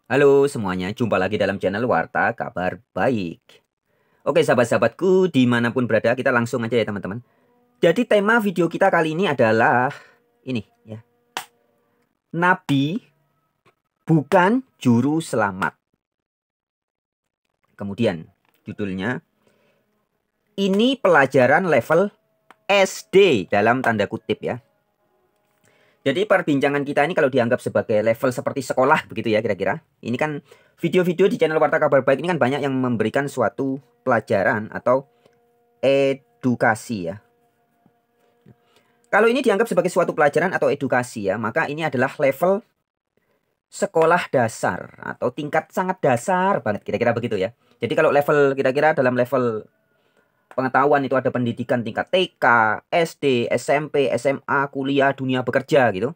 Halo semuanya, jumpa lagi dalam channel Warta Kabar Baik. Oke sahabat-sahabatku, dimanapun berada, kita langsung aja ya teman-teman. Jadi tema video kita kali ini adalah ini ya. Nabi bukan juru selamat. Kemudian judulnya, ini pelajaran level SD dalam tanda kutip ya. Jadi perbincangan kita ini kalau dianggap sebagai level seperti sekolah begitu ya kira-kira. Ini kan video-video di channel Warta Kabar Baik ini kan banyak yang memberikan suatu pelajaran atau edukasi ya. Kalau ini dianggap sebagai suatu pelajaran atau edukasi ya, maka ini adalah level sekolah dasar atau tingkat sangat dasar banget kira-kira begitu ya. Jadi kalau level kira-kira dalam level pengetahuan itu ada pendidikan tingkat TK, SD, SMP, SMA, kuliah, dunia bekerja gitu.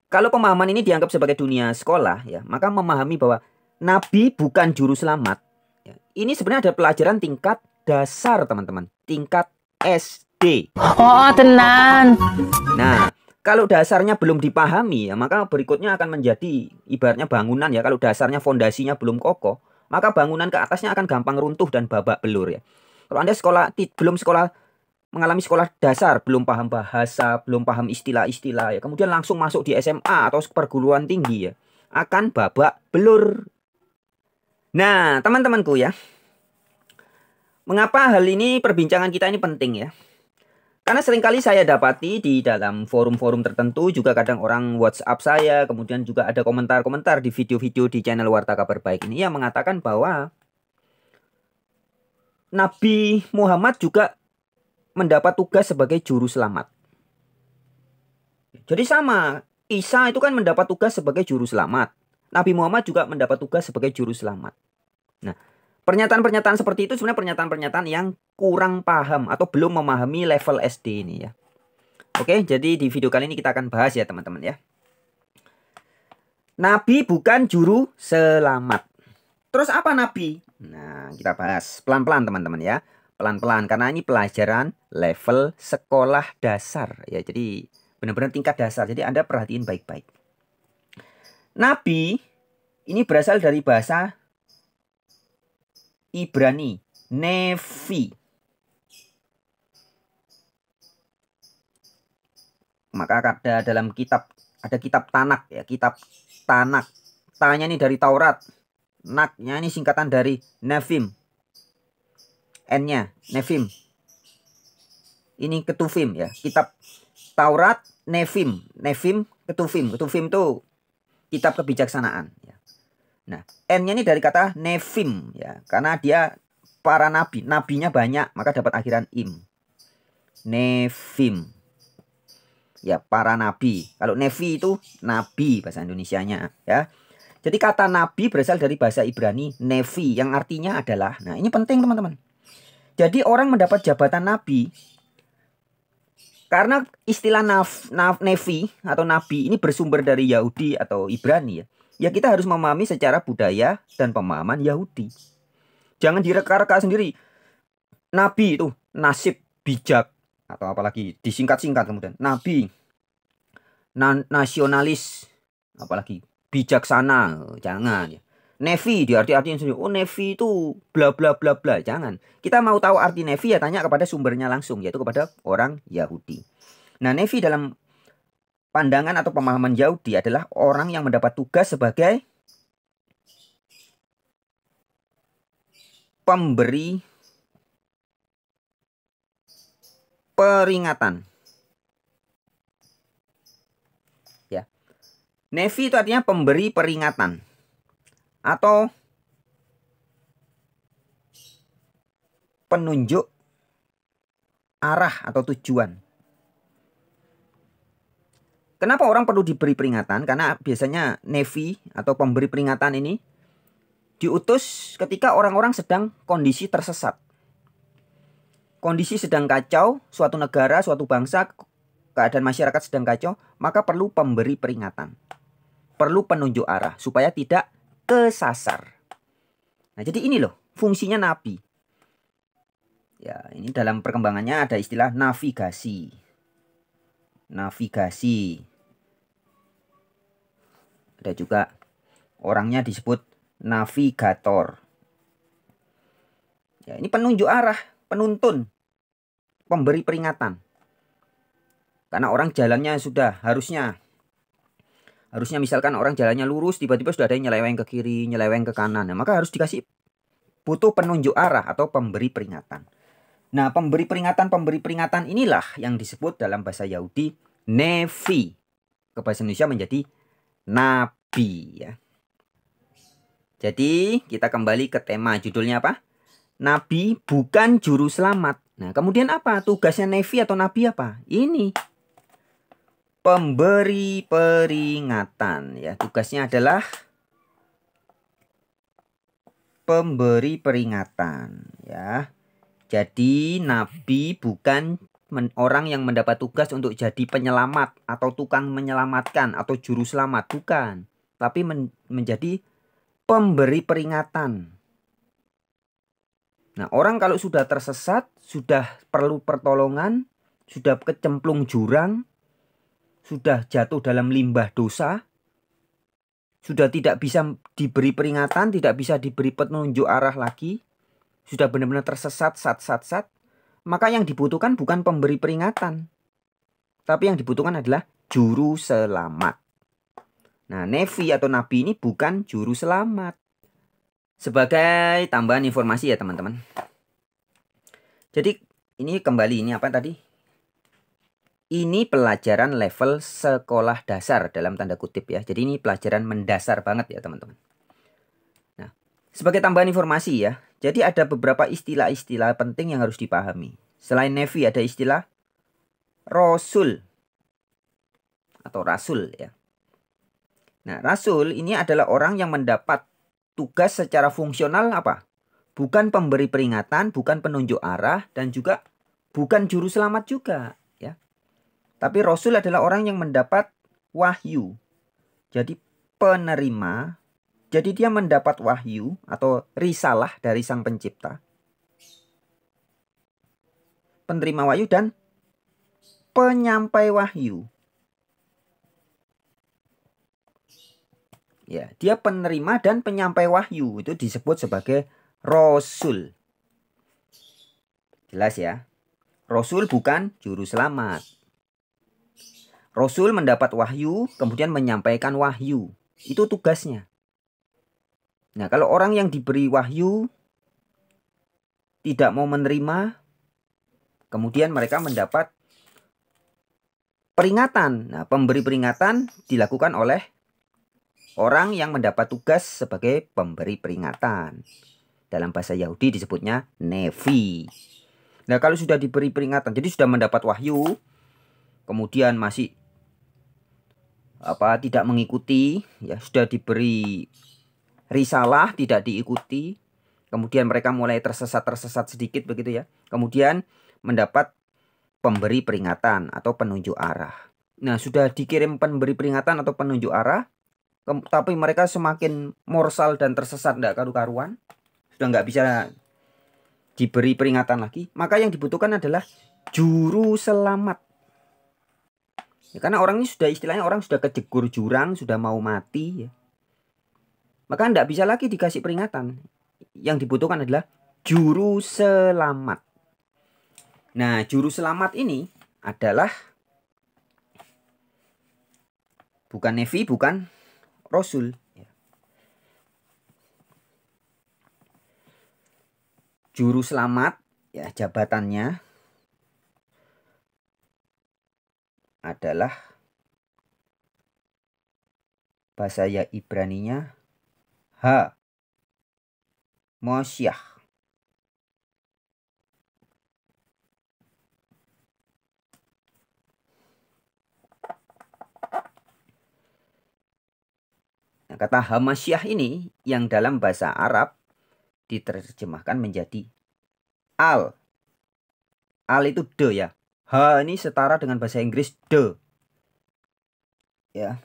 Kalau pemahaman ini dianggap sebagai dunia sekolah ya, maka memahami bahwa Nabi bukan juru selamat. Ya, ini sebenarnya ada pelajaran tingkat dasar teman-teman, tingkat SD. Oh, tenan. Nah, kalau dasarnya belum dipahami ya, maka berikutnya akan menjadi ibaratnya bangunan ya. Kalau dasarnya fondasinya belum kokoh, maka bangunan ke atasnya akan gampang runtuh dan babak belur ya. Kalau Anda belum mengalami sekolah dasar, belum paham bahasa, belum paham istilah-istilah ya, kemudian langsung masuk di SMA atau perguruan tinggi ya, akan babak belur. Nah, teman-temanku ya, mengapa hal ini perbincangan kita ini penting ya? Karena seringkali saya dapati di dalam forum-forum tertentu, juga kadang orang WhatsApp saya, kemudian juga ada komentar-komentar di video-video di channel Warta Kabar Baik ini yang mengatakan bahwa Nabi Muhammad juga mendapat tugas sebagai juru selamat. Jadi sama, Isa itu kan mendapat tugas sebagai juru selamat. Nabi Muhammad juga mendapat tugas sebagai juru selamat. Nah, pernyataan-pernyataan seperti itu sebenarnya pernyataan-pernyataan yang kurang paham atau belum memahami level SD ini ya. Oke, jadi di video kali ini kita akan bahas ya teman-teman ya. Nabi bukan juru selamat. Terus apa Nabi? Nah, kita bahas pelan-pelan teman-teman ya. Pelan-pelan karena ini pelajaran level sekolah dasar ya. Jadi benar-benar tingkat dasar. Jadi Anda perhatiin baik-baik. Nabi ini berasal dari bahasa Ibrani, Nevi. Maka ada dalam kitab, ada kitab Tanak ya, kitab Tanak. Tanya ini dari Taurat. Naknya ini singkatan dari Nevim. N-nya Nevim. Ini Ketuvim ya. Kitab Taurat Nevim. Nevim Ketuvim. Ketuvim itu kitab kebijaksanaan ya. Nah, N-nya ini dari kata Nevim ya. Karena dia para nabi. Nabinya banyak, maka dapat akhiran im. Nevim. Ya, para nabi. Kalau Nevi itu nabi bahasa Indonesianya ya. Jadi kata nabi berasal dari bahasa Ibrani Nevi yang artinya adalah, nah ini penting teman-teman. Jadi orang mendapat jabatan nabi karena istilah Nevi atau nabi ini bersumber dari Yahudi atau Ibrani ya. Ya kita harus memahami secara budaya dan pemahaman Yahudi. Jangan direka-reka sendiri. Nabi itu nasib, bijak, atau apalagi disingkat-singkat kemudian. Nabi, nasionalis, apalagi bijaksana, jangan ya. Nevi diarti-artinya sendiri. Oh Nevi itu bla bla bla bla. Jangan. Kita mau tahu arti Nevi ya tanya kepada sumbernya langsung, yaitu kepada orang Yahudi. Nah Nevi dalam pandangan atau pemahaman Yahudi adalah orang yang mendapat tugas sebagai pemberi peringatan. Ya. Nevi itu artinya pemberi peringatan atau penunjuk arah atau tujuan. Kenapa orang perlu diberi peringatan? Karena biasanya Nevi atau pemberi peringatan ini diutus ketika orang-orang sedang kondisi tersesat. Kondisi sedang kacau, suatu negara, suatu bangsa, keadaan masyarakat sedang kacau, maka perlu pemberi peringatan. Perlu penunjuk arah supaya tidak kesasar. Nah, jadi ini loh fungsinya nabi. Ya, ini dalam perkembangannya ada istilah navigasi. Navigasi. Ada juga Orangnya disebut navigator. Ya, ini penunjuk arah, penuntun, pemberi peringatan. Karena orang jalannya sudah harusnya misalkan orang jalannya lurus, tiba-tiba sudah ada yang nyeleweng ke kiri, nyeleweng ke kanan. Nah, maka harus dikasih butuh penunjuk arah atau pemberi peringatan. Nah, pemberi peringatan inilah yang disebut dalam bahasa Yahudi Nevi. Ke bahasa Indonesia menjadi nabi ya. Jadi, kita kembali ke tema judulnya apa? Nabi bukan juru selamat. Nah, kemudian apa? Tugasnya Nevi atau nabi apa? Ini pemberi peringatan ya. Tugasnya adalah pemberi peringatan ya. Jadi nabi bukan orang yang mendapat tugas untuk jadi penyelamat atau tukang menyelamatkan atau juru selamat, bukan. Tapi menjadi pemberi peringatan. Nah, orang kalau sudah tersesat, sudah perlu pertolongan, sudah kecemplung jurang, sudah jatuh dalam limbah dosa, sudah tidak bisa diberi peringatan, tidak bisa diberi petunjuk arah lagi, sudah benar-benar tersesat, maka yang dibutuhkan bukan pemberi peringatan, tapi yang dibutuhkan adalah juru selamat. Nah, Nevi atau nabi ini bukan juru selamat. Sebagai tambahan informasi ya teman-teman. Jadi ini kembali, ini apa tadi? Ini pelajaran level sekolah dasar dalam tanda kutip ya. Jadi ini pelajaran mendasar banget ya teman-teman. Nah, sebagai tambahan informasi ya. Jadi ada beberapa istilah-istilah penting yang harus dipahami. Selain Nevi ada istilah Rasul atau Rasul ya. Nah, Rasul ini adalah orang yang mendapat tugas secara fungsional apa? Bukan pemberi peringatan, bukan penunjuk arah, dan juga bukan juru selamat juga. Tapi Rasul adalah orang yang mendapat wahyu. Jadi penerima. Jadi dia mendapat wahyu atau risalah dari Sang Pencipta. Penerima wahyu dan penyampai wahyu. Ya, dia penerima dan penyampai wahyu. Itu disebut sebagai Rasul. Jelas ya? Rasul bukan juru selamat. Rasul mendapat wahyu, kemudian menyampaikan wahyu. Itu tugasnya. Nah, kalau orang yang diberi wahyu tidak mau menerima, kemudian mereka mendapat peringatan. Nah, pemberi peringatan dilakukan oleh orang yang mendapat tugas sebagai pemberi peringatan. Dalam bahasa Yahudi disebutnya Nevi. Nah, kalau sudah diberi peringatan, jadi sudah mendapat wahyu, kemudian masih tidak mengikuti, ya sudah diberi risalah tidak diikuti, kemudian mereka mulai tersesat sedikit begitu ya, kemudian mendapat pemberi peringatan atau penunjuk arah. Nah, sudah dikirim pemberi peringatan atau penunjuk arah, tapi mereka semakin morsal dan tersesat tidak karu-karuan, sudah nggak bisa diberi peringatan lagi, maka yang dibutuhkan adalah juru selamat. Ya, karena orang ini sudah istilahnya orang sudah kejegur jurang, sudah mau mati ya. Maka tidak bisa lagi dikasih peringatan. Yang dibutuhkan adalah juru selamat. Nah, juru selamat ini adalah bukan Nevi, bukan Rasul. Juru selamat ya jabatannya adalah bahasa Ibraninya Moshiach. Nah, kata Hamasyiah ini yang dalam bahasa Arab diterjemahkan menjadi al. Al itu de ya. Ha ini setara dengan bahasa Inggris the. Ya.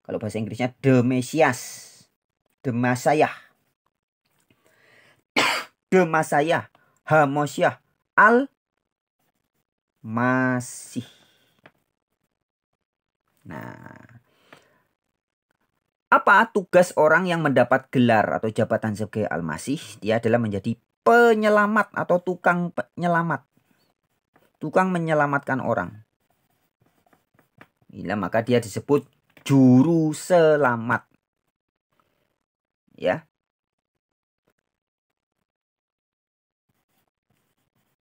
Kalau bahasa Inggrisnya the Mesias, the Masayah. The Masayah, Hamasyiah, al Masih. Nah, Apa tugas orang yang mendapat gelar atau jabatan sebagai Al-Masih? Dia adalah menjadi penyelamat atau tukang penyelamat. Tukang menyelamatkan orang. Bila maka dia disebut juru selamat. Ya.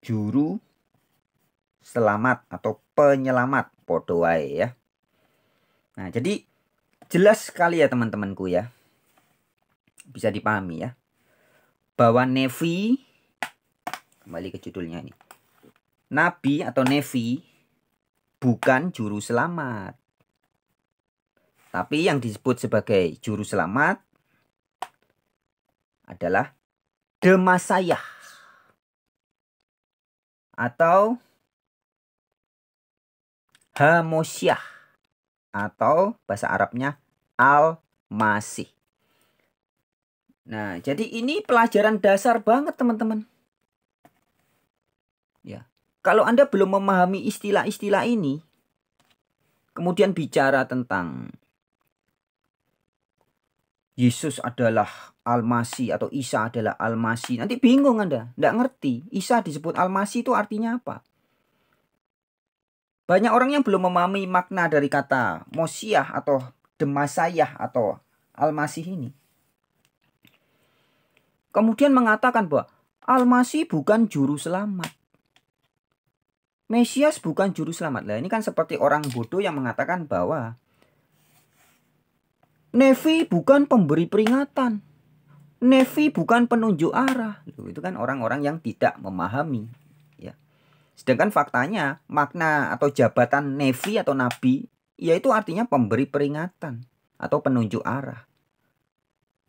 Juru selamat atau penyelamat. Podo wae ya. Nah, jadi jelas sekali ya teman-temanku ya. Bisa dipahami ya. Bahwa Nefi, kembali ke judulnya ini. Nabi atau Nefi bukan juru selamat. Tapi yang disebut sebagai juru selamat adalah Demasayah. Atau Hamosyah. Atau bahasa Arabnya Al-Masih. Nah, jadi ini pelajaran dasar banget teman-teman. Ya. Kalau Anda belum memahami istilah-istilah ini, kemudian bicara tentang Yesus adalah Al-Masih atau Isa adalah Al-Masih, nanti bingung Anda, nggak ngerti. Isa disebut Al-Masih itu artinya apa? Banyak orang yang belum memahami makna dari kata Mosiah atau Demasayah atau Al-Masih ini. Kemudian mengatakan bahwa Al-Masih bukan juru selamat. Mesias bukan juru selamat. Lah ini kan seperti orang bodoh yang mengatakan bahwa Nefi bukan pemberi peringatan. Nefi bukan penunjuk arah. Itu kan orang-orang yang tidak memahami. Ya. Sedangkan faktanya makna atau jabatan Nefi atau Nabi yaitu artinya pemberi peringatan atau penunjuk arah.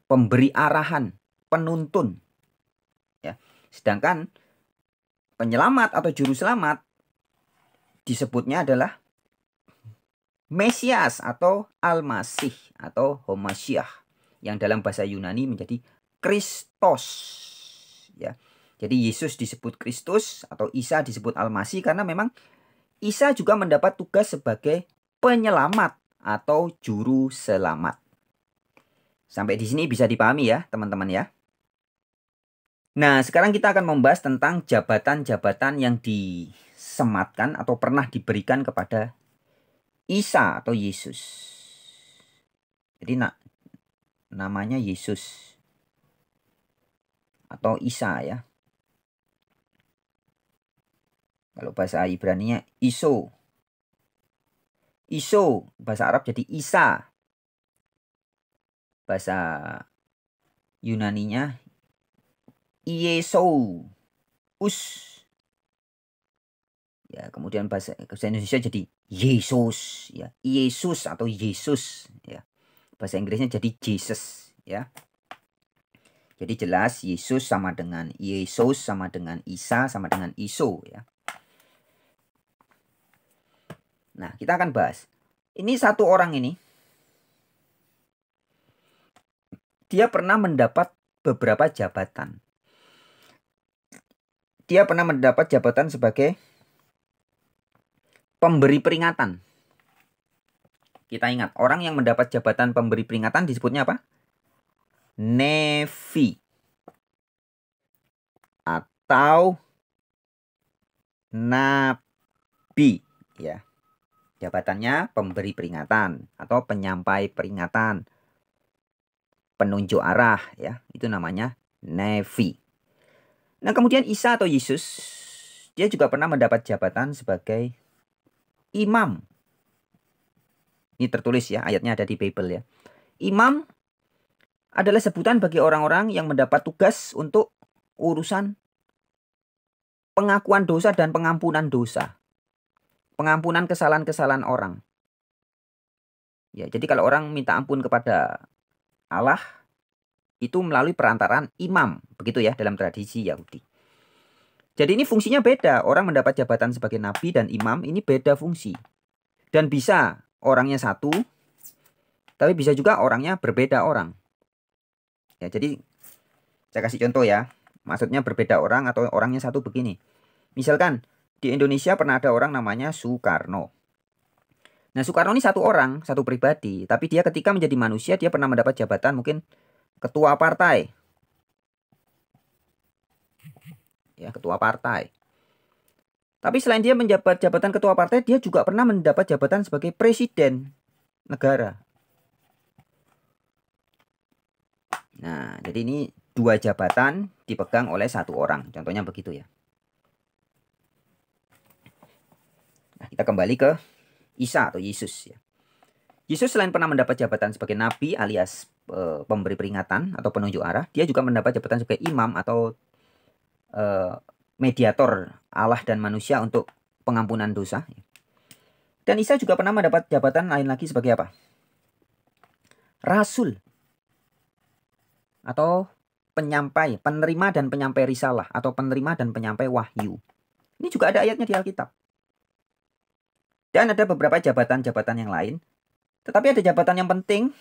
Pemberi arahan, penuntun. Ya. Sedangkan penyelamat atau juru selamat disebutnya adalah Mesias atau Al-Masih atau Homasyah yang dalam bahasa Yunani menjadi Kristos. Ya. Jadi Yesus disebut Kristus atau Isa disebut Al-Masih karena memang Isa juga mendapat tugas sebagai penyelamat atau juru selamat. Sampai di sini bisa dipahami ya teman-teman ya. Nah, sekarang kita akan membahas tentang jabatan-jabatan yang disematkan atau pernah diberikan kepada Isa atau Yesus. Jadi namanya Yesus atau Isa ya. Kalau bahasa Ibraninya Iso. Iso bahasa Arab jadi Isa. Bahasa Yunaninya Iesou. Ya, kemudian bahasa Indonesia jadi Yesus ya. Yesus atau Yesus ya. Bahasa Inggrisnya jadi Jesus ya. Jadi jelas Yesus sama dengan Yesus sama dengan Isa sama dengan Iso ya. Nah, kita akan bahas. Ini satu orang ini dia pernah mendapat beberapa jabatan. Dia pernah mendapat jabatan sebagai pemberi peringatan. Kita ingat, orang yang mendapat jabatan pemberi peringatan disebutnya apa? Nefi. Atau Nabi. Ya. Jabatannya pemberi peringatan atau penyampai peringatan. Penunjuk arah. Ya. Itu namanya Nefi. Nah, kemudian Isa atau Yesus, dia juga pernah mendapat jabatan sebagai imam. Ini tertulis ya, ayatnya ada di Bible ya. Imam adalah sebutan bagi orang-orang yang mendapat tugas untuk urusan pengakuan dosa dan pengampunan dosa. Pengampunan kesalahan-kesalahan orang. Ya, jadi kalau orang minta ampun kepada Allah, itu melalui perantaraan imam. Begitu ya dalam tradisi Yahudi. Jadi ini fungsinya beda. Orang mendapat jabatan sebagai nabi dan imam ini beda fungsi. Dan bisa orangnya satu, tapi bisa juga orangnya berbeda orang. Ya, jadi saya kasih contoh ya. Maksudnya berbeda orang atau orangnya satu begini. Misalkan di Indonesia pernah ada orang namanya Soekarno. Nah, Soekarno ini satu orang, satu pribadi, tapi dia ketika menjadi manusia dia pernah mendapat jabatan mungkin ketua partai. Ya, ketua partai. Tapi selain dia menjabat jabatan ketua partai, dia juga pernah mendapat jabatan sebagai presiden negara. Nah, jadi ini 2 jabatan dipegang oleh 1 orang. Contohnya begitu ya. Nah, kita kembali ke Isa atau Yesus ya. Yesus selain pernah mendapat jabatan sebagai nabi alias pemberi peringatan atau penunjuk arah, dia juga mendapat jabatan sebagai imam atau mediator Allah dan manusia untuk pengampunan dosa. Dan Isa juga pernah mendapat jabatan lain lagi sebagai apa? Rasul atau penyampai, penerima dan penyampai risalah atau penerima dan penyampai wahyu. Ini juga ada ayatnya di Alkitab. Dan ada beberapa jabatan-jabatan yang lain. Tetapi ada jabatan yang penting.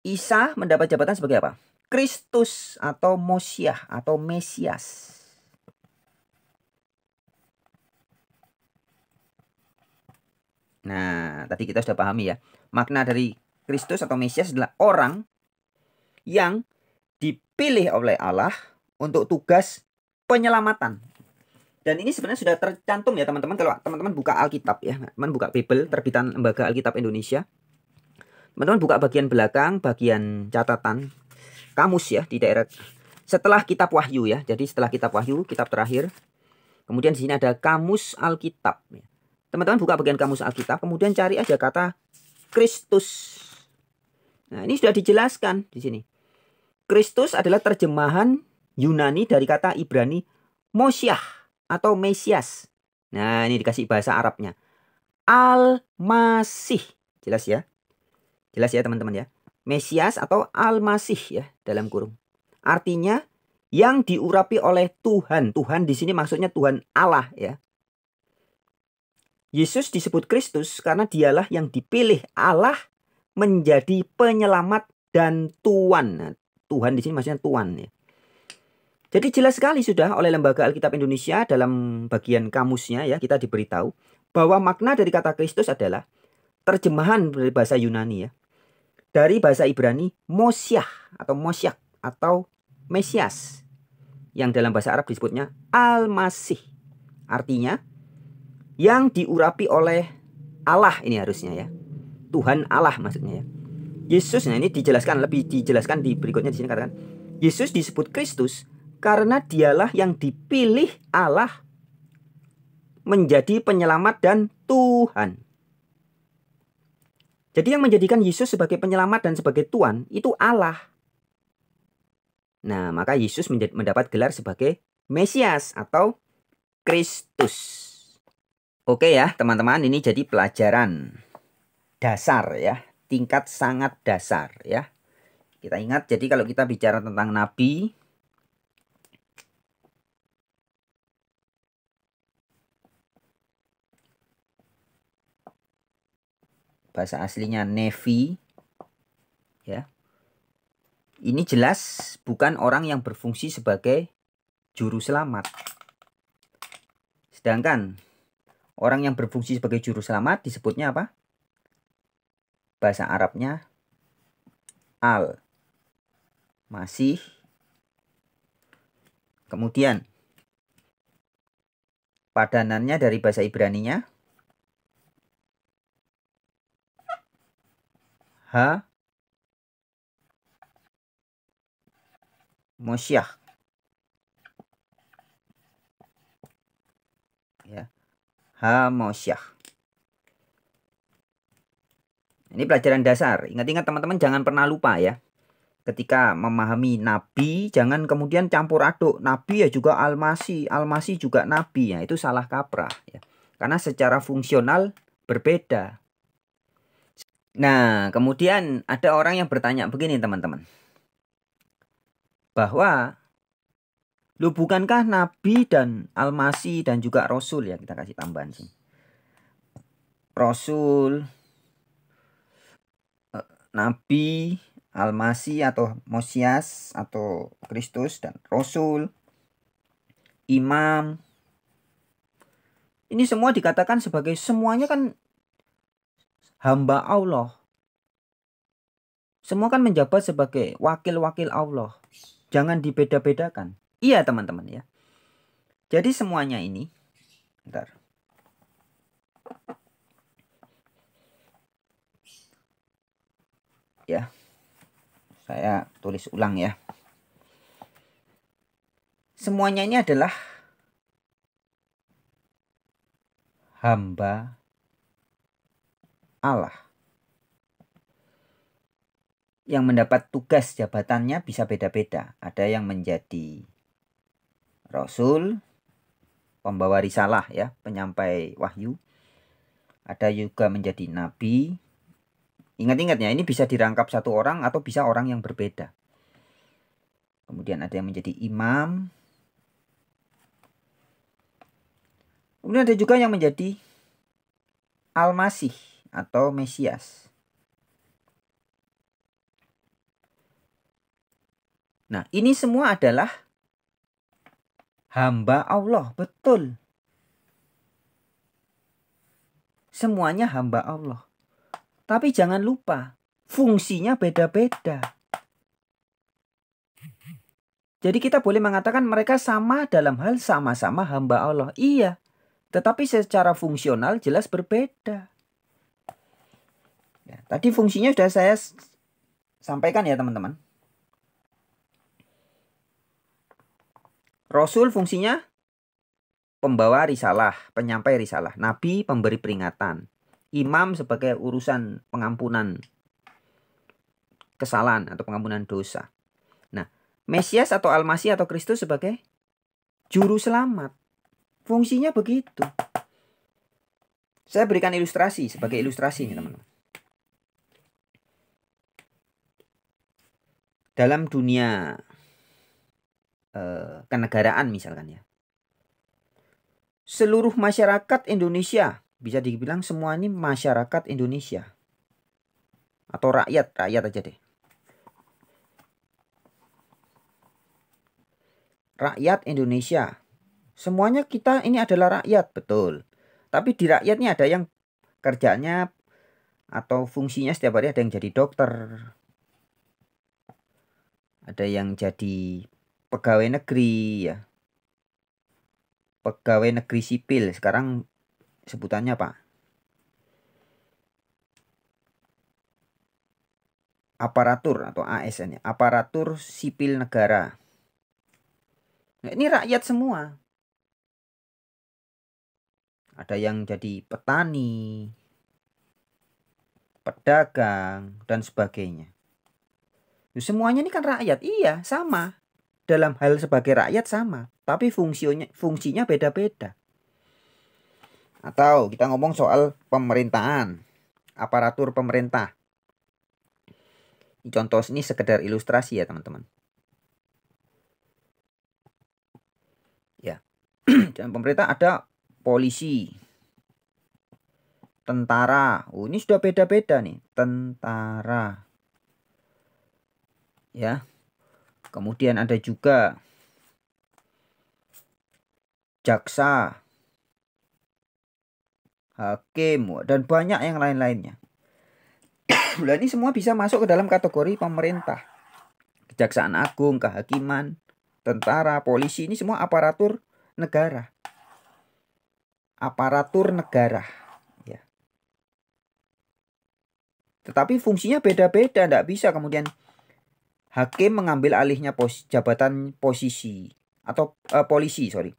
Isa mendapat jabatan sebagai apa? Kristus atau Mosiah atau Mesias. Nah, tadi kita sudah pahami ya. Makna dari Kristus atau Mesias adalah orang yang dipilih oleh Allah untuk tugas penyelamatan. Dan ini sebenarnya sudah tercantum ya teman-teman. Kalau teman-teman buka Alkitab ya, teman buka Bible, terbitan Lembaga Alkitab Indonesia. Teman-teman buka bagian belakang, bagian catatan, kamus ya di daerah. Setelah kitab Wahyu ya, jadi setelah kitab Wahyu, kitab terakhir. Kemudian di sini ada kamus Alkitab. Teman-teman buka bagian kamus Alkitab, kemudian cari aja kata Kristus. Nah, ini sudah dijelaskan di sini. Kristus adalah terjemahan Yunani dari kata Ibrani Mosiah atau Mesias. Nah, ini dikasih bahasa Arabnya. Al-Masih. Jelas ya? Jelas ya teman-teman ya. Mesias atau Al-Masih ya dalam kurung. Artinya yang diurapi oleh Tuhan. Tuhan di sini maksudnya Tuhan Allah ya. Yesus disebut Kristus karena dialah yang dipilih Allah menjadi penyelamat dan Tuhan. Nah, Tuhan di sini maksudnya Tuhan ya. Jadi jelas sekali sudah oleh Lembaga Alkitab Indonesia dalam bagian kamusnya ya kita diberitahu bahwa makna dari kata Kristus adalah terjemahan dari bahasa Yunani ya. Dari bahasa Ibrani Mosiah atau Mosyak atau Mesias yang dalam bahasa Arab disebutnya Al-Masih. Artinya yang diurapi oleh Allah ini harusnya ya. Tuhan Allah maksudnya ya. Yesus, nah ini lebih dijelaskan di berikutnya di sini katakan Yesus disebut Kristus karena dialah yang dipilih Allah menjadi penyelamat dan Tuhan. Jadi yang menjadikan Yesus sebagai penyelamat dan sebagai Tuhan itu Allah. Nah, maka Yesus mendapat gelar sebagai Mesias atau Kristus. Oke ya teman-teman, ini jadi pelajaran dasar ya. Tingkat sangat dasar ya. Kita ingat, jadi kalau kita bicara tentang Nabi, bahasa aslinya Nevi ya. Ini jelas bukan orang yang berfungsi sebagai juru selamat. Sedangkan orang yang berfungsi sebagai juru selamat disebutnya apa? Bahasa Arabnya Al-Masih. Kemudian padanannya dari bahasa Ibraninya Mosyiah ya. Mosyiah. Ini pelajaran dasar. Ingat-ingat teman-teman, jangan pernah lupa ya. Ketika memahami nabi, jangan kemudian campur aduk. Nabi ya juga Al-Masih, Al-Masih juga nabi ya. Itu salah kaprah ya. Karena secara fungsional berbeda. Nah, kemudian ada orang yang bertanya begini teman-teman. Bahwa lu bukankah Nabi dan Al-Masih dan juga Rasul ya, kita kasih tambahan sini. Rasul, Nabi, Al-Masih atau Mesias atau Kristus dan Rasul, Imam, Ini semua dikatakan sebagai semuanya kan hamba Allah. Semua kan menjabat sebagai wakil-wakil Allah. Jangan dibeda-bedakan. Iya teman-teman ya. Jadi semuanya ini, bentar. Ya, saya tulis ulang ya. Semuanya ini adalah hamba Allah. Yang mendapat tugas jabatannya bisa beda-beda. Ada yang menjadi Rasul, pembawa risalah ya, penyampai wahyu. Ada juga menjadi nabi. Ingat-ingat ya, ini bisa dirangkap satu orang atau bisa orang yang berbeda. Kemudian ada yang menjadi imam. Kemudian ada juga yang menjadi Al-Masih atau Mesias. Nah, ini semua adalah hamba Allah, betul. Semuanya hamba Allah. Tapi jangan lupa, fungsinya beda-beda. Jadi kita boleh mengatakan mereka sama dalam hal sama-sama hamba Allah. Iya, tetapi secara fungsional jelas berbeda. Ya, tadi fungsinya sudah saya sampaikan ya teman-teman. Rasul fungsinya pembawa risalah, penyampai risalah. Nabi pemberi peringatan. Imam sebagai urusan pengampunan kesalahan atau pengampunan dosa. Nah, Mesias atau Al-Masih atau Kristus sebagai juru selamat. Fungsinya begitu. Saya berikan ilustrasi sebagai ilustrasi nih teman-teman. Dalam dunia kenegaraan misalkan ya. Seluruh masyarakat Indonesia, bisa dibilang semua ini masyarakat Indonesia. Atau rakyat aja deh. Rakyat Indonesia. Semuanya kita ini adalah rakyat, betul. Tapi di rakyat ini ada yang kerjanya atau fungsinya setiap hari, ada yang jadi dokter. Ada yang jadi pegawai negeri ya. Pegawai negeri sipil, sekarang sebutannya apa? Aparatur atau ASN ya, aparatur sipil negara. Nah, ini rakyat semua. Ada yang jadi petani, pedagang, dan sebagainya. Semuanya ini kan rakyat, iya sama. Dalam hal sebagai rakyat sama, tapi fungsinya beda-beda. Atau kita ngomong soal pemerintahan, aparatur pemerintah. Contoh ini sekedar ilustrasi ya teman-teman. Ya, dalam pemerintah ada polisi, tentara. Oh, ini sudah beda-beda nih, tentara. Ya. Kemudian ada juga jaksa, hakim, dan banyak yang lain-lainnya. Nah, ini semua bisa masuk ke dalam kategori pemerintah. Kejaksaan Agung, kehakiman, tentara, polisi, ini semua aparatur negara. Aparatur negara. Ya. Tetapi fungsinya beda-beda, tidak bisa kemudian hakim mengambil alihnya jabatan posisi atau polisi, sorry.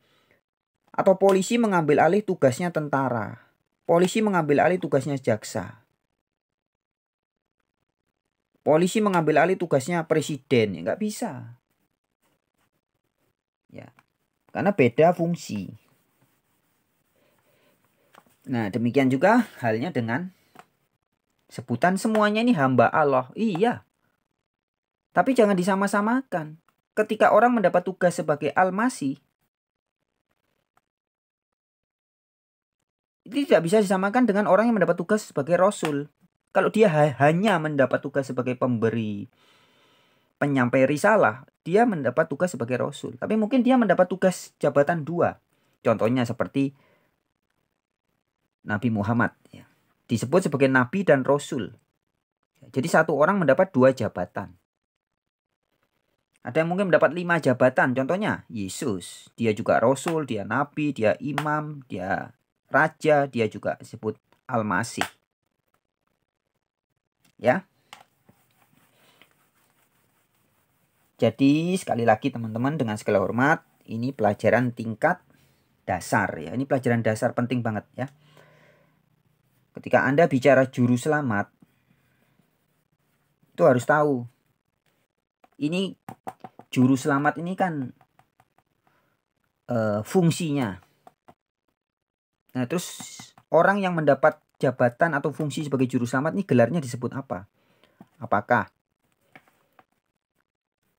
Atau polisi mengambil alih tugasnya tentara. Polisi mengambil alih tugasnya jaksa. Polisi mengambil alih tugasnya presiden, ya nggak bisa. Ya, karena beda fungsi. Nah, demikian juga halnya dengan sebutan semuanya ini hamba Allah. Iya. Tapi jangan disama-samakan. Ketika orang mendapat tugas sebagai Al-Masih, itu tidak bisa disamakan dengan orang yang mendapat tugas sebagai Rasul. Kalau dia hanya mendapat tugas sebagai pemberi penyampai risalah, dia mendapat tugas sebagai Rasul. Tapi mungkin dia mendapat tugas jabatan dua. Contohnya seperti Nabi Muhammad. Ya. Disebut sebagai Nabi dan Rasul. Jadi satu orang mendapat 2 jabatan. Ada yang mungkin mendapat 5 jabatan. Contohnya Yesus. Dia juga Rasul, dia Nabi, dia Imam, dia Raja, dia juga disebut Al-Masih. Ya. Jadi sekali lagi teman-teman, dengan segala hormat, ini pelajaran tingkat dasar ya. Ini pelajaran dasar penting banget ya. Ketika Anda bicara juru selamat, itu harus tahu. Ini juru selamat ini kan fungsinya. Nah, terus orang yang mendapat jabatan atau fungsi sebagai juru selamat ini gelarnya disebut apa? Apakah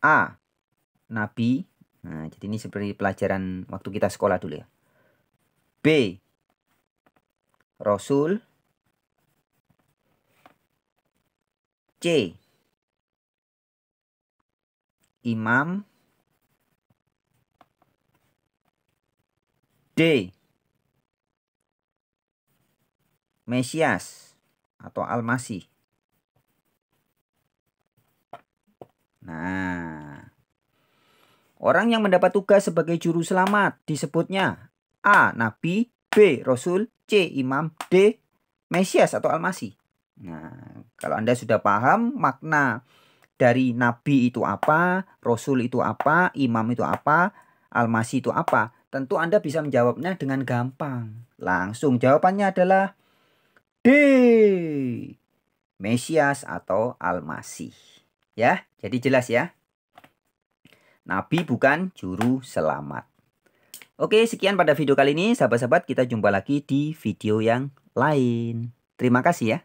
A. Nabi. Nah, jadi ini seperti pelajaran waktu kita sekolah dulu ya. B. Rasul. C. Imam. D. Mesias atau Al-Masih. Nah, orang yang mendapat tugas sebagai juru selamat disebutnya A. Nabi, B. Rasul, C. Imam, D. Mesias atau Al-Masih. Nah, kalau Anda sudah paham makna dari Nabi itu apa, Rasul itu apa, Imam itu apa, Al-Masih itu apa, tentu Anda bisa menjawabnya dengan gampang. Langsung jawabannya adalah D. Mesias atau Al-Masih. Ya, jadi jelas ya. Nabi bukan juru selamat. Oke, sekian pada video kali ini. Sahabat-sahabat, kita jumpa lagi di video yang lain. Terima kasih ya.